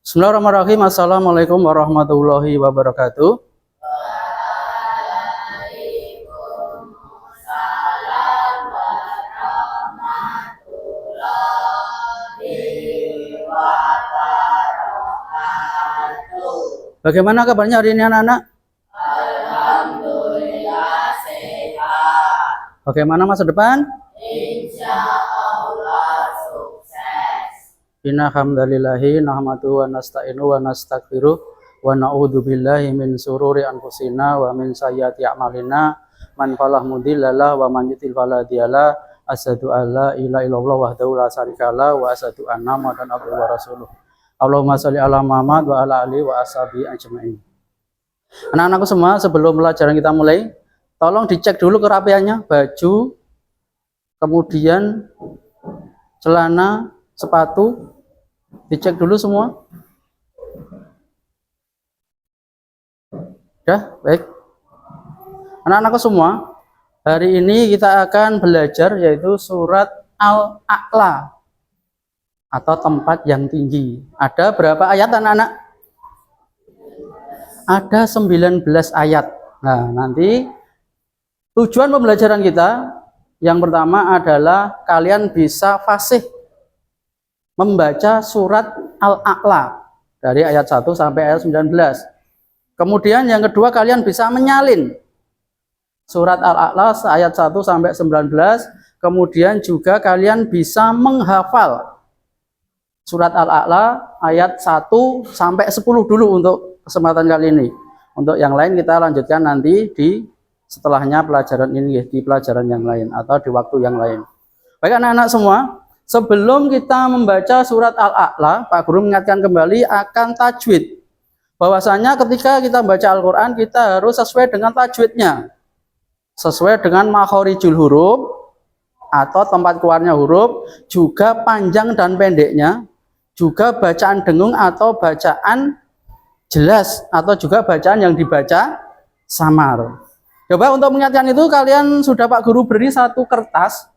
Bismillahirrahmanirrahim. Assalamualaikum warahmatullahi wabarakatuh. Bagaimana kabarnya hari ini anak-anak? Alhamdulillah sehat. Bagaimana masa depan? Insya Allah sukses. Inna hamdalillahi nahmadu wa nasta'inu wa nastaghfiruh wa na'udzu billahi min sururi anfusina wa min sayyiati a'malina man falah mudhillalah wa man yudhlil fala hadiyalah asyhadu an la ilaha illallah wahdahu la syarikalah wa asyhadu anna muhammadan abduhu wa rasuluh. Allahumma sholli ala Muhammad wa ala alihi wa ashabihi ajmain. Anak-anakku semua, sebelum pelajaran kita mulai, tolong dicek dulu kerapiannya, baju, kemudian celana, sepatu, dicek dulu semua. Udah, baik. Anak-anakku semua, hari ini kita akan belajar yaitu surat Al-A'la atau tempat yang tinggi. Ada berapa ayat anak-anak? Ada 19 ayat. Nah, nanti tujuan pembelajaran kita yang pertama adalah kalian bisa fasih membaca surat Al-A'la dari ayat 1 sampai ayat 19. Kemudian yang kedua kalian bisa menyalin surat Al-A'la ayat 1 sampai 19. Kemudian juga kalian bisa menghafal surat Al-A'la ayat 1 sampai 10 dulu untuk kesempatan kali ini. Untuk yang lain kita lanjutkan nanti di setelahnya pelajaran ini, di pelajaran yang lain atau di waktu yang lain. Baik anak-anak semua, sebelum kita membaca surat Al-A'la, Pak Guru mengingatkan kembali akan tajwid. Bahwasanya ketika kita membaca Al-Quran, kita harus sesuai dengan tajwidnya. Sesuai dengan makhorijul huruf atau tempat keluarnya huruf, juga panjang dan pendeknya, juga bacaan dengung atau bacaan jelas, atau juga bacaan yang dibaca samar. Coba untuk mengingatkan itu, kalian sudah Pak Guru beri satu kertas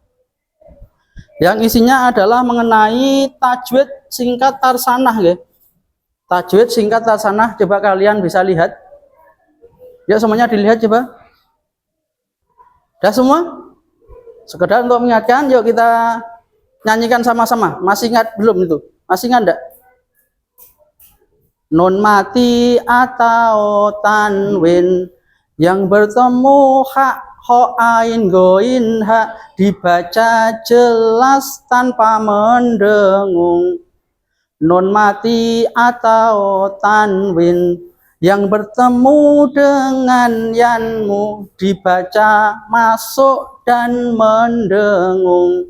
yang isinya adalah mengenai tajwid singkat tarsanah ya. Tajwid singkat tarsanah, coba kalian bisa lihat. Ya, semuanya dilihat coba. Sudah semua? Sekedar untuk mengingatkan, yuk kita nyanyikan sama-sama. Masih ingat belum itu? Masih ingat enggak? Nun mati atau tanwin yang bertemu hak ho ain goin ha, dibaca jelas tanpa mendengung. Nun mati atau tanwin yang bertemu dengan yanmu, dibaca masuk dan mendengung.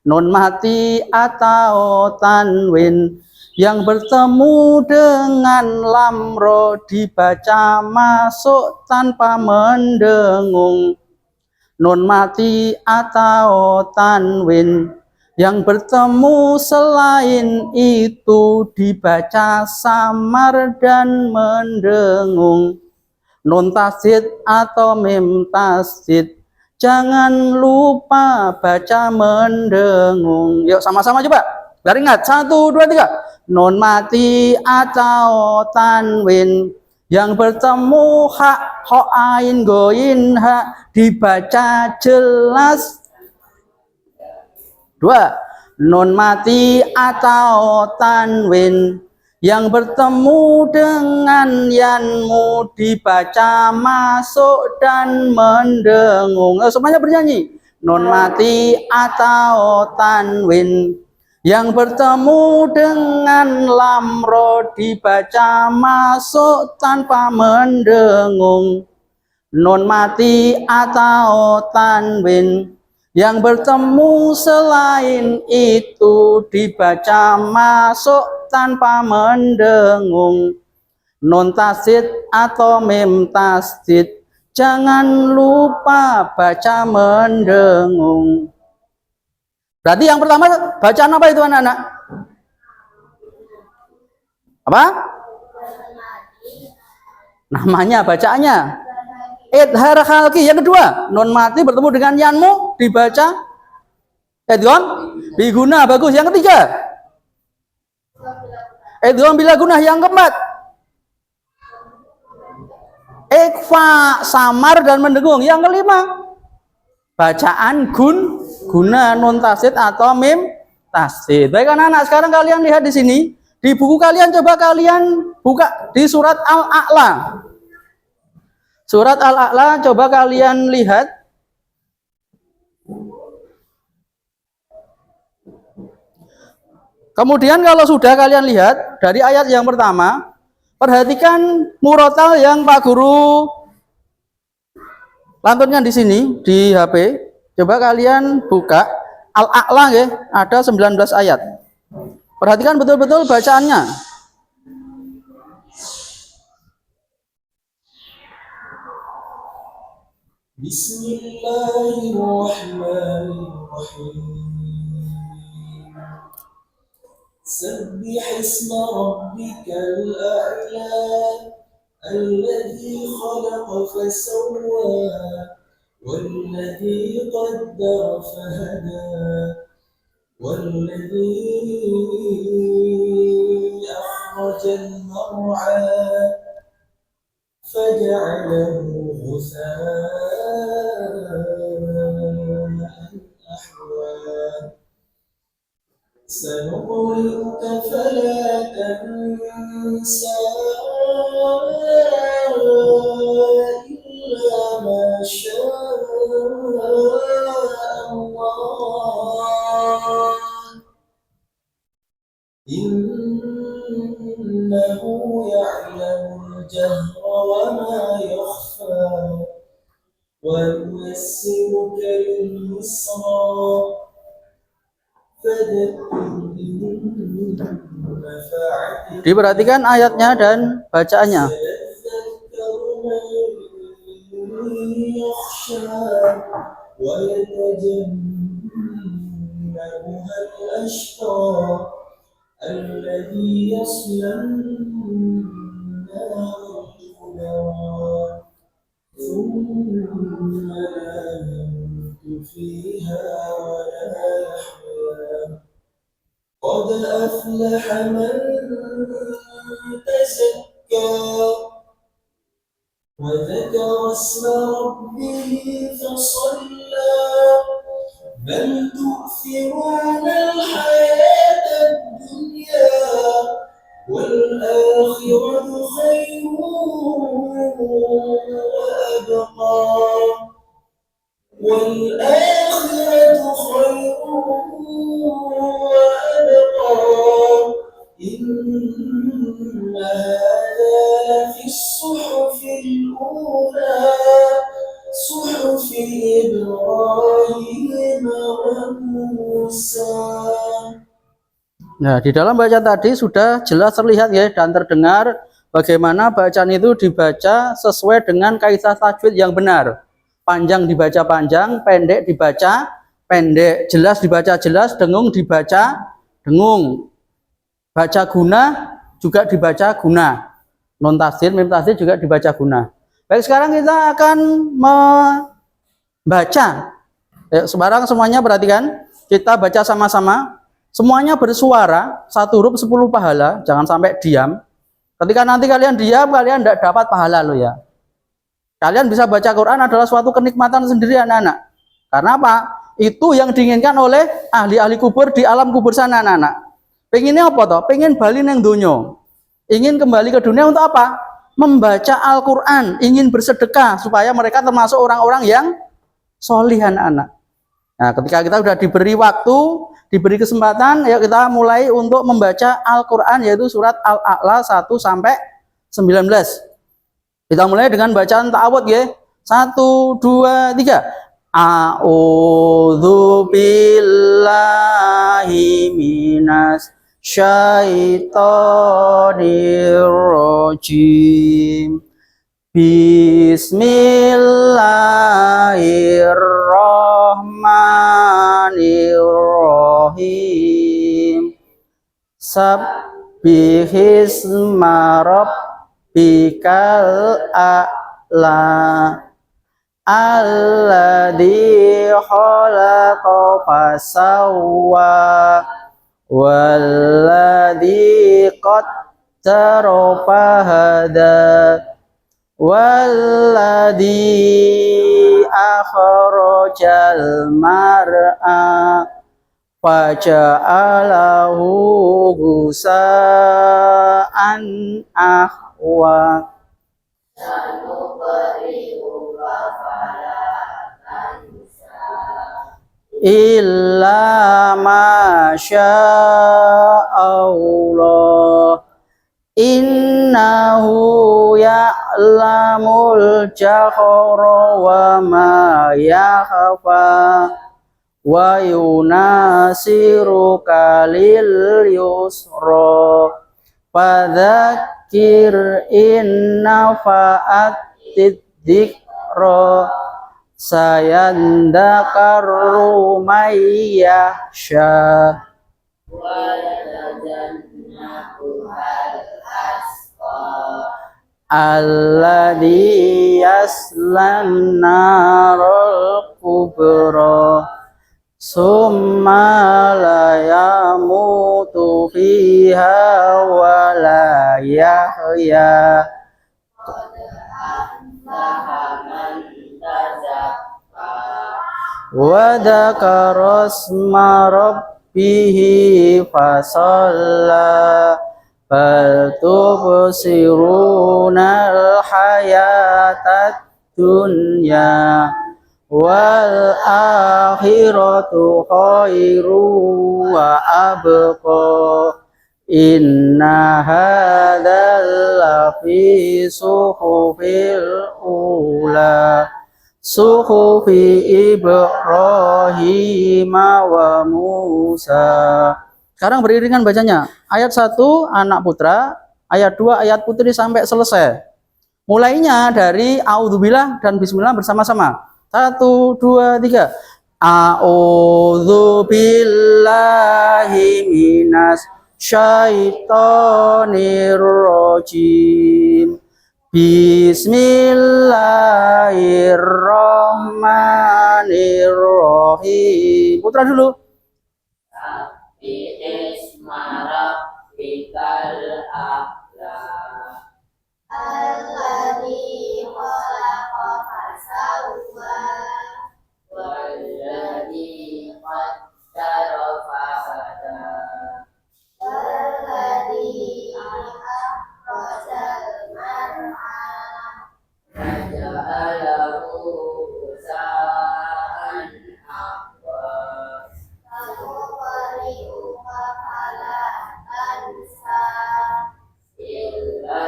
Nun mati atau tanwin yang bertemu dengan lamro, dibaca masuk tanpa mendengung. Nun mati atau tanwin yang bertemu selain itu, dibaca samar dan mendengung. Nun tasdid atau mim tasdid, jangan lupa baca mendengung. Yuk sama-sama coba. Biar ingat. 1, 2, 3. Nun mati atau tanwin yang bertemu hak ho ain goin ha, dibaca jelas. 2. Nun mati atau tanwin yang bertemu dengan yanmu, dibaca masuk dan mendengung. Semuanya bernyanyi. Nun mati atau tanwin yang bertemu dengan lamro, dibaca masuk tanpa mendengung. Nun mati atau tanwin yang bertemu selain itu, dibaca masuk tanpa mendengung. Nun tasdid atau mim tasdid, jangan lupa baca mendengung. Berarti yang pertama bacaan apa itu anak-anak? Apa? Namanya, bacaannya. Idhar khalqi. Yang kedua, nun mati bertemu dengan yanmu, dibaca Edgon biguna. Bagus. Yang ketiga, Idgham bila gunah yang keempat. Ikhfa, samar dan mendengung. Yang kelima, bacaan guna nun tasdid atau mim tasdid. Baik anak-anak, sekarang kalian lihat di sini. Di buku kalian coba kalian buka di surat Al-A'la. Surat Al-A'la coba kalian lihat. Kemudian kalau sudah kalian lihat dari ayat yang pertama, perhatikan murotal yang Pak Guru lantunkan di sini di HP. Coba kalian buka Al-A'la ya, ada 19 ayat. Perhatikan betul-betul bacaannya. Bismillahirrahmanirrahim. Sabbih isma rabbikal a'la alladzi khalaqa fasawwa walladzi qaddara fahada والذي أخرج المرعى فجعله غثاء أحوى سنقرئك فلا تنسى إلا ما شاء الله إنه يعلم الجهر وما يخفى وييسرك لليسرى Diperhatikan ayatnya dan bacaannya. قد أفلح من تزكى وذكر اسم ربه فصلى بل تؤثرون الحياة الدنيا والآخرة خير وأبقى والآخرة خير إن هذا لفي الصحف الأولى صحف إبراهيم وموسى. Nah, di dalam baca tadi sudah jelas terlihat ya dan terdengar bagaimana bacaan itu dibaca sesuai dengan kaidah tajwid yang benar. Panjang dibaca panjang, pendek dibaca pendek, jelas dibaca jelas, dengung dibaca dengung. Baca guna juga dibaca guna. Non tasdid, mim tasdid juga dibaca guna. Baik, sekarang kita akan membaca. Sekarang semuanya perhatikan, kita baca sama-sama. Semuanya bersuara, satu huruf 10 pahala, jangan sampai diam. Ketika nanti kalian diam, kalian tidak dapat pahala loh ya. Kalian bisa baca Quran adalah suatu kenikmatan sendiri anak-anak. Karena apa? Itu yang diinginkan oleh ahli-ahli kubur di alam kubur sana anak-anak. Pengennya apa toh? Pengen bali neng dunyo. Ingin kembali ke dunia untuk apa? Membaca Al-Quran, ingin bersedekah supaya mereka termasuk orang-orang yang solih anak-anak. Nah, ketika kita sudah diberi waktu, diberi kesempatan, ayo kita mulai untuk membaca Al-Quran, yaitu surat Al-A'la 1 sampai 19. Kita mulai dengan bacaan ta'awudz ya. 1, 2, 3. A'udzu billahi minas syaitonir rajim. Bismillahirrahmanirrahim. Sabbihisma rabbikal a'la alladzi khalaqa fasawwa walladzi qaddara fahada walladzi akhrajal mar'a faja'alahu gusa'an ahwa sanuqri'uka fala tansa illa ma Allah innahu ya'lamul jahra wa ma yakhfa wa yunasiruka lil yusra fadzakir in nafa'atid dzikra sayandakaru may yahsha wa yatajannabu hal asqa alladzi yaslan narul kubra summa la yamutu fiha wa la yahya qad aflaha man tazakka wa dzakara isma rabbih fasalla bal tubsirunal hayatad dunya wal akhiratu khairu wa abqa inna hadzal lafi suhufil ula suhufi Ibrahim wa Musa. Sekarang beriringan bacanya. Ayat 1 anak putra, ayat 2 ayat putri sampai selesai. Mulainya dari a'udzubillah dan bismillah bersama-sama. 1, 2, 3. A'udzu billahi minas syaitonir rajim. Bismillahirrahmanirrahim. Putra dulu. Isma rabbikal a'la alladzi khalaqa fasawwa walladzi qaddara fahada walladzi akhrajal mar'a faja'alahu ghusaa'an ahwa sanuqri'uka fala tansa illa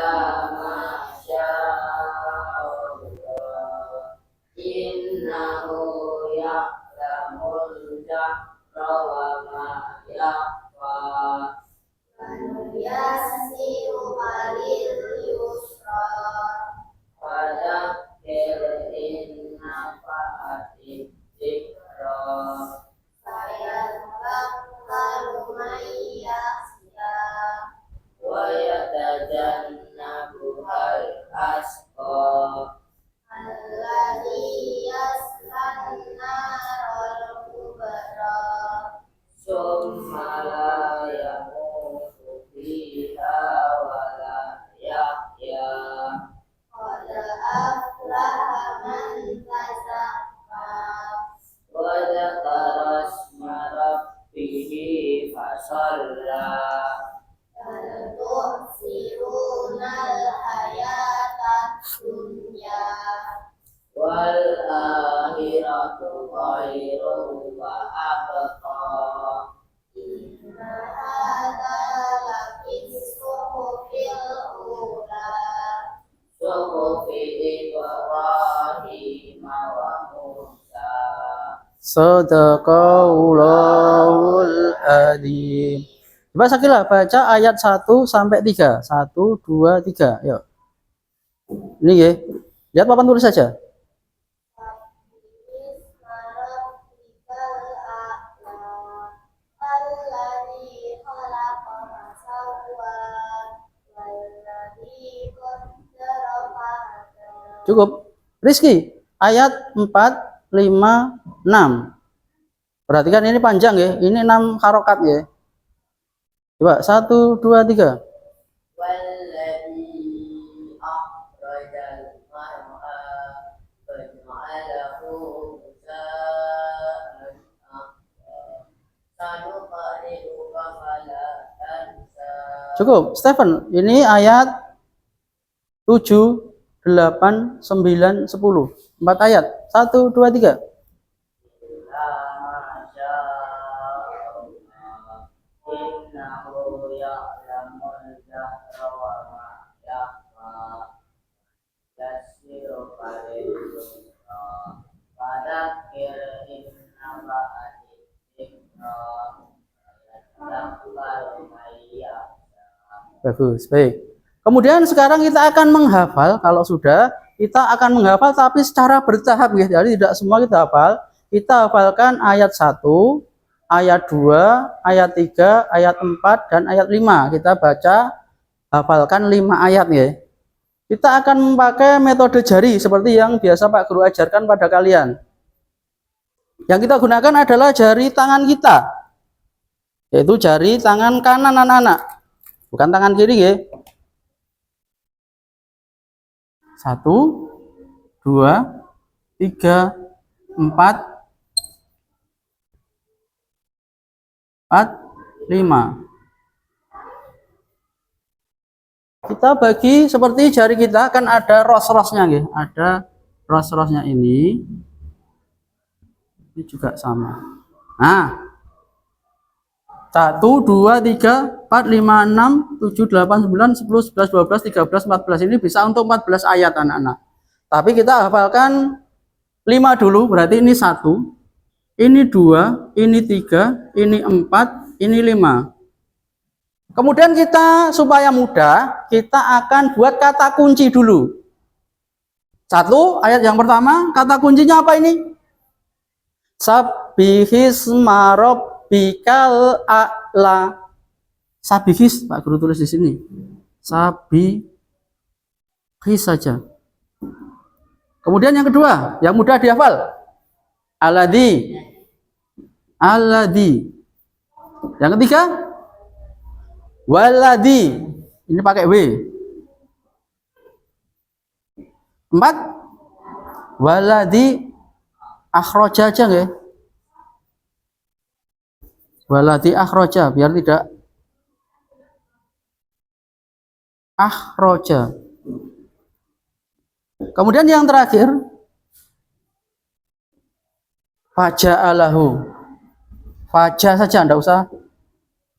ma sya'allah innahu ya'lamul jahra wa ma yakhfa yassiruka lil yusra fadzakir in nafa'ati dzikra sayadzakkaru may yakhsha wa yatajannabuhal asqa alladzi yaslan narul kubra summa la yamutu fiha wa la yahya qad aflaha man tazakka wa dzakara isma rabbih fasalla bal tu'thirunal hayatad dunya wal akhiratu khairu wa abqa inna hadza lafis suhufil ula suhufi Ibrahim wa Musa. Sadaqallahul adzim. Coba Sakila baca ayat 1 sampai 3. 1, 2, 3. Yuk. Ini ya. Lihat papan tulis saja. Cukup. Rizky, ayat 4, 5, 6. Perhatikan ini panjang ya. Ini 6 harokat ya. Coba 1, 2, 3. والذي أخرج المرعى فجعله غثاء أحوى سنقرئك فلا تنسى. Cukup, Stephen. Ini ayat 7, 8, 9, 10. 4 ayat. 1, 2, 3. إلا ما شاء الله إنه يعلم الجهر وما يخفى يسرك لليسرى فذكر إن نفعت الذكرى سيذكر من يخشى. Bagus, baik. Kemudian sekarang kita akan menghafal. Kalau sudah, kita akan menghafal tapi secara bertahap ya. Jadi tidak semua kita hafal. Kita hafalkan ayat 1, ayat 2, ayat 3, ayat 4, dan ayat 5. Kita baca, hafalkan 5 ayat ya. Kita akan memakai metode jari seperti yang biasa Pak Guru ajarkan pada kalian. Yang kita gunakan adalah jari tangan kita, yaitu jari tangan kanan anak-anak, bukan tangan kiri ya. 1, 2, 3, 4, 5. Kita bagi seperti jari kita kan ada ros-rosnya ya. Ada ros-rosnya ini juga sama. Nah, 1, 2, 3, 4, 5, 6, 7, 8, 9, 10, 11, 12, 13, 14. Ini bisa untuk 14 ayat anak-anak. Tapi kita hafalkan 5 dulu, berarti ini 1, ini 2, ini 3, ini 4, ini 5. Kemudian kita supaya mudah, kita akan buat kata kunci dulu. 1, ayat yang pertama, kata kuncinya apa ini? Sabbihisma rabbikal a'la. Sabihis, Pak Guru tulis di sini. Sabihis saja. Kemudian yang kedua, yang mudah dihafal. Alladzi. Alladzi. Yang ketiga, waladzi. Ini pakai W. 4, waladzi akhroja aja nggak? Waladzi akhroja biar tidak akhroja. Kemudian yang terakhir, faja'alahu. Faja saja, enggak usah.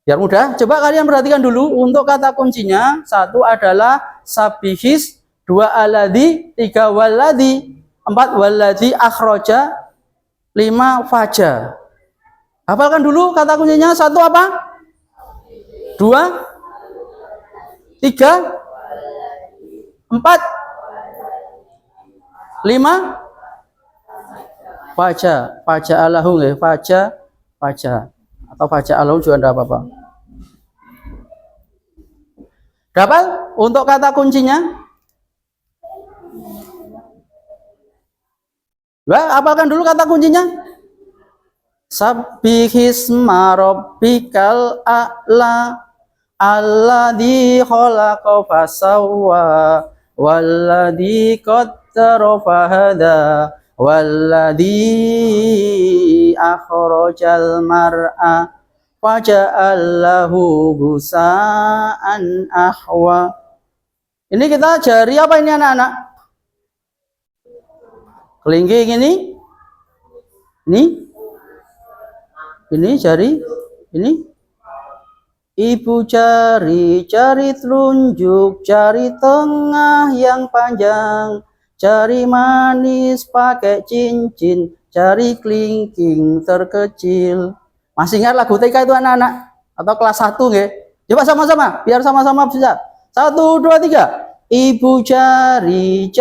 Biar mudah, coba kalian perhatikan dulu untuk kata kuncinya. 1 adalah sabihis, 2 aladzi, 3 waladzi, 4 waladzi akhroja, 5 faja. Hafalkan dulu kata kuncinya. 1 apa? 2, 3, 4, 5 faja. Faja alahu ya, faja, faja. Atau faja alahu juga enggak apa-apa. Dapat untuk kata kuncinya? Hafalkan dulu kata kuncinya. Sabbihisma rabbikal a'la alladzi khalaqa fasawwa walladzi qaddara fahada walladzi akhrajal mar'a faja'allahu gusa'an ahwa. Ini kita jari apa ini anak-anak? Kelingking ini jari ini. Ibu jari telunjuk, jari tengah yang panjang, jari manis pakai cincin, jari kelingking terkecil. Masih ingat lagu TK itu anak-anak? Atau kelas 1 nggih? Coba sama-sama, biar sama-sama bisa. 1, 2, 3. Ibu jari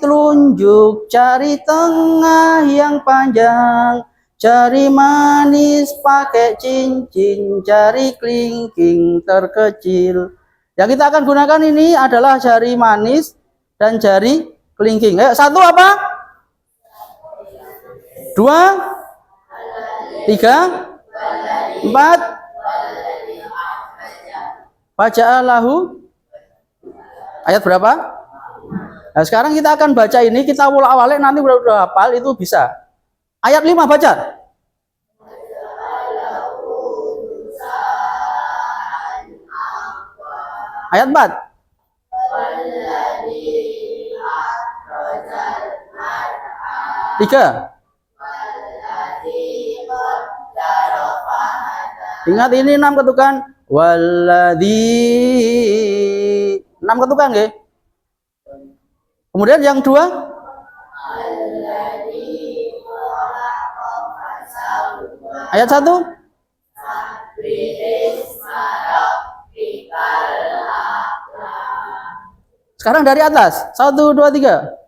telunjuk, jari tengah yang panjang, jari manis pakai cincin, jari kelingking terkecil. Yang kita akan gunakan ini adalah jari manis dan jari kelingking. Ayo, 1 apa? 2, 3, 4, Faja'alahu ayat berapa? Nah, sekarang kita akan baca ini, kita awal-awalnya nanti udah hafal itu bisa. Ayat 5 baca. Ayat 4. Tiga. Ingat ini 6 ketukan. Walladzi 6 ketukan nggih. Kemudian yang 2 ayat 1 sekarang dari atas 1, 2, 3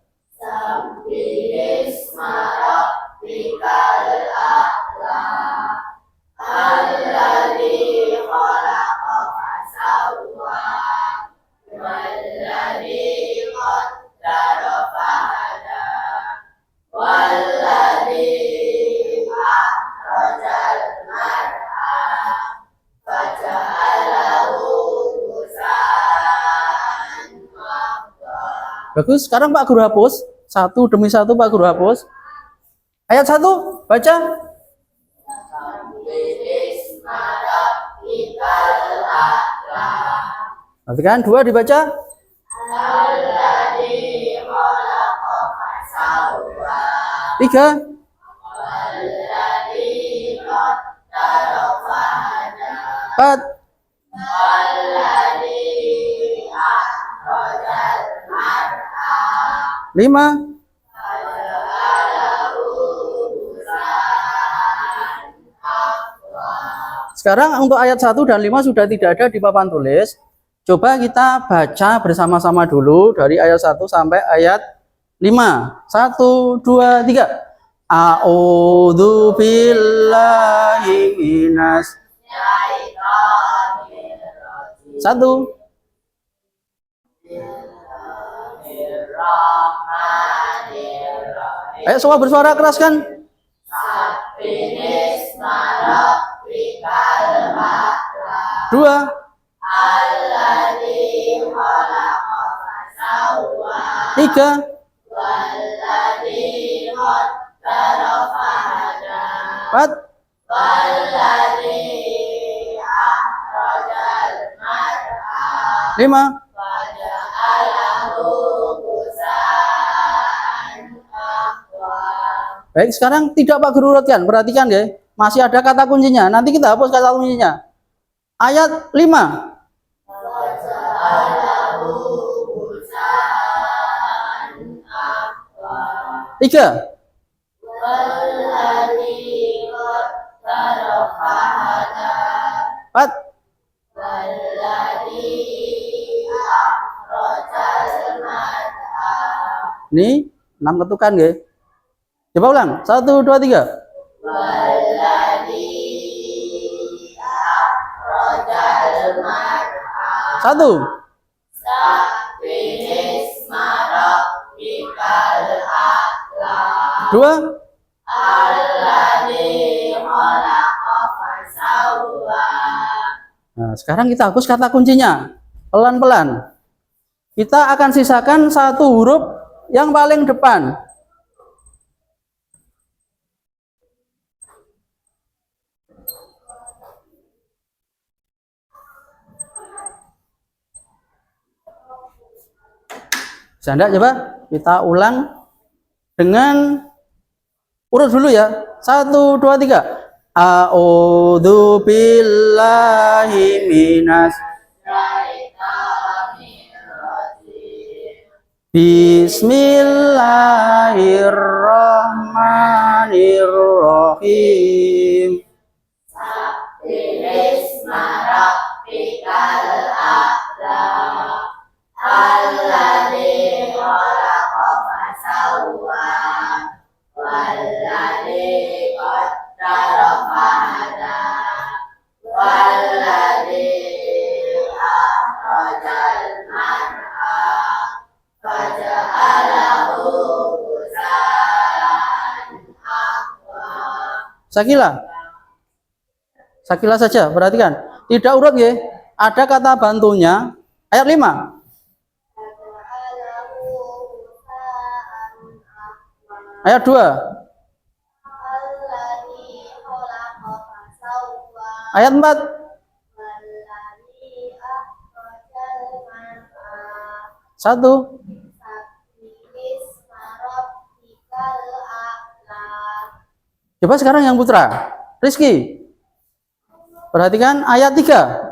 bagus. Sekarang Pak Guru hapus satu demi satu. Pak Guru hapus ayat 1 baca. Perhatikan 2 dibaca. 3 4 5 Sekarang untuk ayat 1 dan 5 sudah tidak ada di papan tulis. Coba kita baca bersama-sama dulu dari ayat 1 sampai ayat 5. 1, 2, 3. A'udzu billahi minas 1. Ayo semua bersuara keras kan? 2 3 4 5 Baik, sekarang tidak Pak Guru urutkan. Perhatikan ya, masih ada kata kuncinya. Nanti kita hapus kata kuncinya. Ayat 5. 3 4 Ini 6 ketukan ya. Coba ulang. 1, 2, 3. 1 2 Nah, sekarang kita hapus kata kuncinya. Pelan-pelan. Kita akan sisakan satu huruf yang paling depan. Bisa enggak coba? Kita ulang dengan urut dulu ya. 1, 2, 3. A'udzu billahi minas Bismillahirrahmanirrahim. Sakila saja, perhatikan. Tidak urut ya. ada kata bantunya. Ayat 5. Ayat 2. Ayat 4. Satu. Coba sekarang yang putra, Rizky. Perhatikan ayat 3.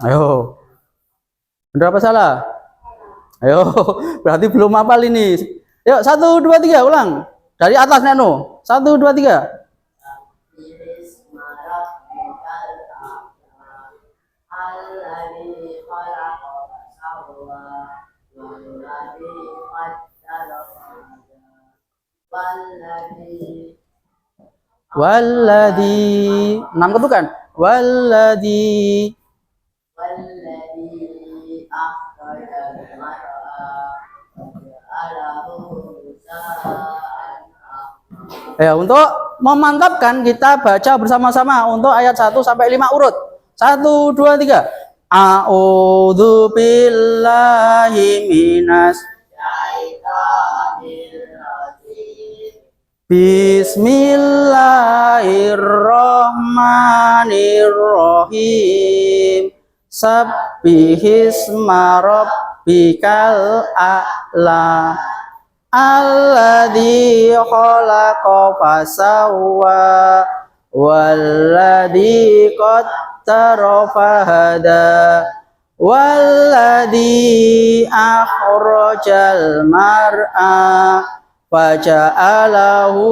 Ayo. Benar apa salah? Ayo, berarti belum hafal ini. Yuk, 1, 2, 3, ulang. Dari atas Neno. 1, 2, 3. Walladhi. 6 ketukan. Walladhi. Ya, untuk memantapkan kita baca bersama-sama untuk ayat 1 sampai 5 urut. 1, 2, 3. A'udzu billahi minas Bismillahirrahmanirrahim. Sabbihisma rabbikal a'la. Alladzi khalaqa fasawwa walladzi qaddara fahada walladzi akhrajal mar'a faja'alahu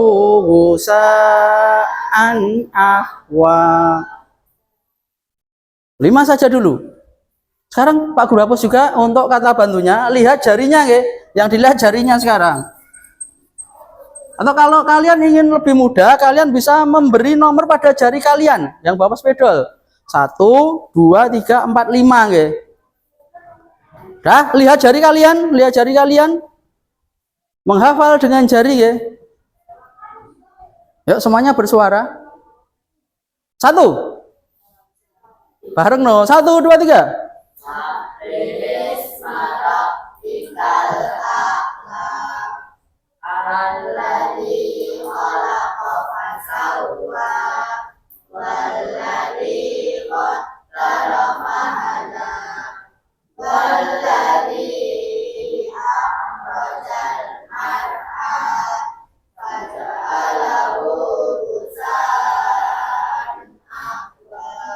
ghusa'an ahwa. 5 saja dulu. Sekarang Pak Guru hapus juga untuk kata bantunya, lihat jarinya nggih. Yang dilihat jarinya sekarang. Atau kalau kalian ingin lebih mudah, kalian bisa memberi nomor pada jari kalian yang bawa spidol. 1, 2, 3, 4, 5 nggih. Dah, lihat jari kalian, lihat jari kalian. Menghafal dengan jari nggih. Yuk semuanya bersuara. 1. Bareng no. 1, 2, 3.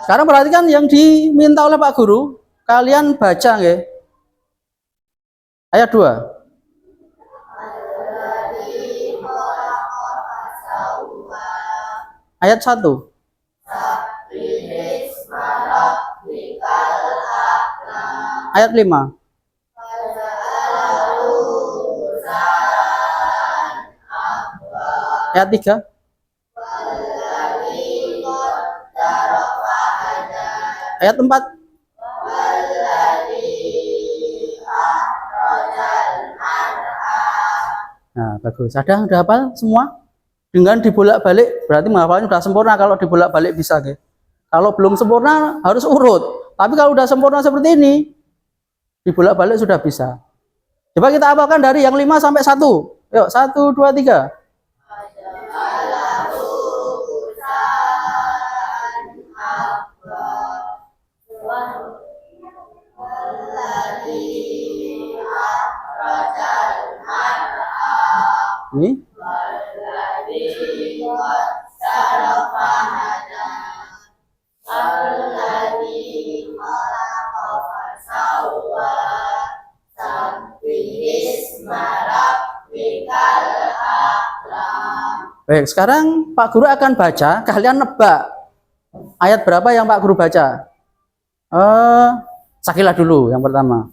Sekarang perhatikan yang diminta oleh Pak Guru, kalian baca nggih. Ayat 2. Ayat 1. Ayat 5. Ayat 3. Ayat 4. Nah, bagus. Ada udah hafal semua? Dengan dibolak-balik berarti menghafalnya sudah sempurna. Kalau dibolak-balik bisa, gitu. Kalau belum sempurna harus urut. Tapi kalau udah sempurna seperti ini, dibolak-balik sudah bisa. Coba kita hafalkan dari yang 5 sampai 1. Yuk, 1, 2, 3. Ini. Baik, sekarang Pak Guru akan baca, kalian nebak ayat berapa yang Pak Guru baca. Sakilah dulu yang pertama.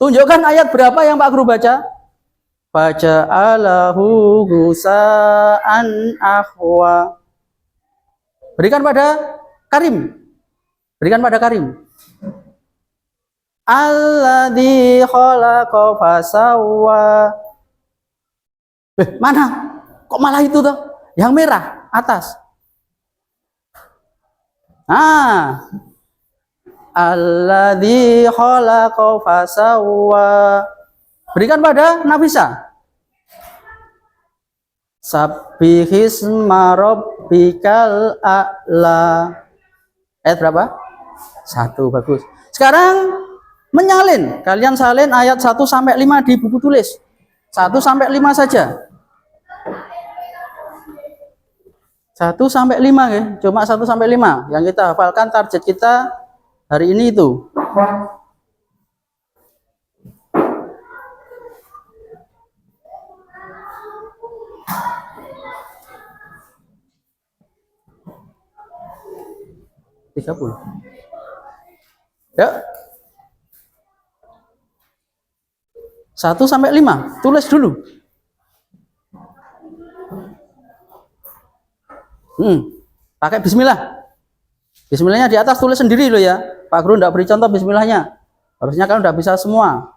Tunjukkan ayat berapa yang Pak Guru baca. Faja'alahu ghusa'an ahwa. Berikan pada Karim. Berikan pada Karim. Alladzi khalaqa fasawwa. Mana? Kok malah itu toh? Yang merah atas. Alladzi khalaqa fasawwa. Berikan pada Nafisa. Sabbihisma rabbikal a'la. Ayat berapa? 1, bagus. Sekarang menyalin. Kalian salin ayat 1 sampai 5 di buku tulis. 1 sampai 5 saja. 1 sampai 5 ya. Cuma 1 sampai 5 yang kita hafalkan. Target kita hari ini itu. Ya. 1 sampai 5 tulis dulu. Pakai bismillah. Bismillahnya di atas tulis sendiri loh ya. Pak Guru enggak beri contoh bismillahnya. Harusnya kan udah bisa semua.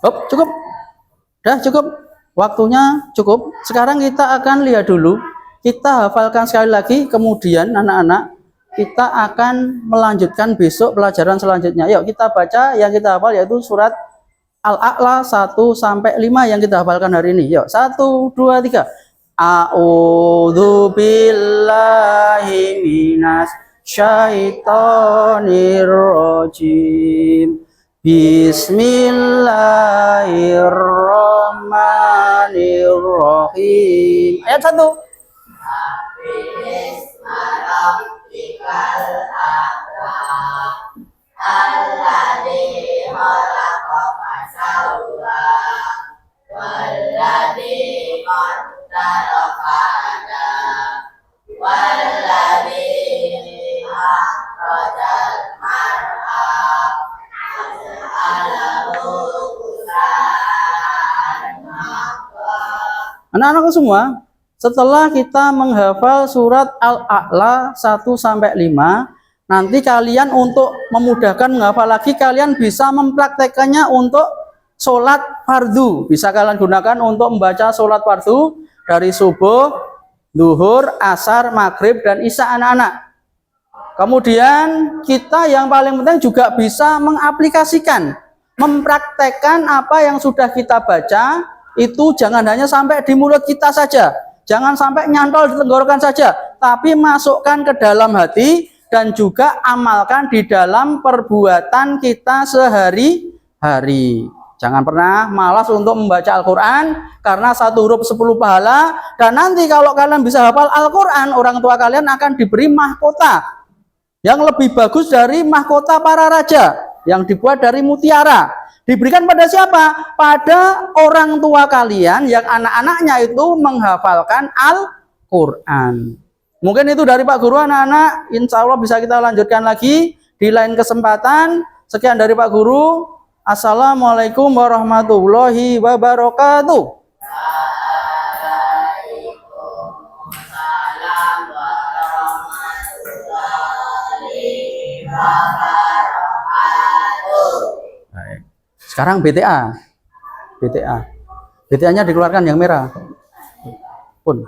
Cukup. Dah cukup. Waktunya cukup. Sekarang kita akan lihat dulu. Kita hafalkan sekali lagi. Kemudian anak-anak, kita akan melanjutkan besok pelajaran selanjutnya. Yuk kita baca yang kita hafal yaitu surat Al-A'la 1 sampai 5 yang kita hafalkan hari ini. Yuk 1, 2, 3. A'udzu billahi minas syaitonir rajim. Bismillahirrahmanirrahim. Ayat 1. Anak-anakku semua, setelah kita menghafal surat Al-A'la 1 sampai 5, nanti kalian untuk memudahkan menghafal lagi, kalian bisa mempraktekannya untuk sholat fardu. Bisa kalian gunakan untuk membaca sholat fardu dari subuh, zuhur, asar, maghrib, dan isya anak-anak. Kemudian kita yang paling penting juga bisa mengaplikasikan, mempraktekkan apa yang sudah kita baca. Itu jangan hanya sampai di mulut kita saja, jangan sampai nyantol di tenggorokan saja, tapi masukkan ke dalam hati dan juga amalkan di dalam perbuatan kita sehari-hari. Jangan pernah malas untuk membaca Al-Quran, karena 1 huruf 10 pahala. Dan nanti kalau kalian bisa hafal Al-Quran, orang tua kalian akan diberi mahkota yang lebih bagus dari mahkota para raja yang dibuat dari mutiara. Diberikan pada siapa? Pada orang tua kalian yang anak-anaknya itu menghafalkan Al-Quran. Mungkin itu dari Pak Guru anak-anak. Insya Allah bisa kita lanjutkan lagi di lain kesempatan. Sekian dari Pak Guru. Assalamualaikum warahmatullahi wabarakatuh. Waalaikumsalam warahmatullahi wabarakatuh. Sekarang BTA. BTA-nya dikeluarkan yang merah. Pun.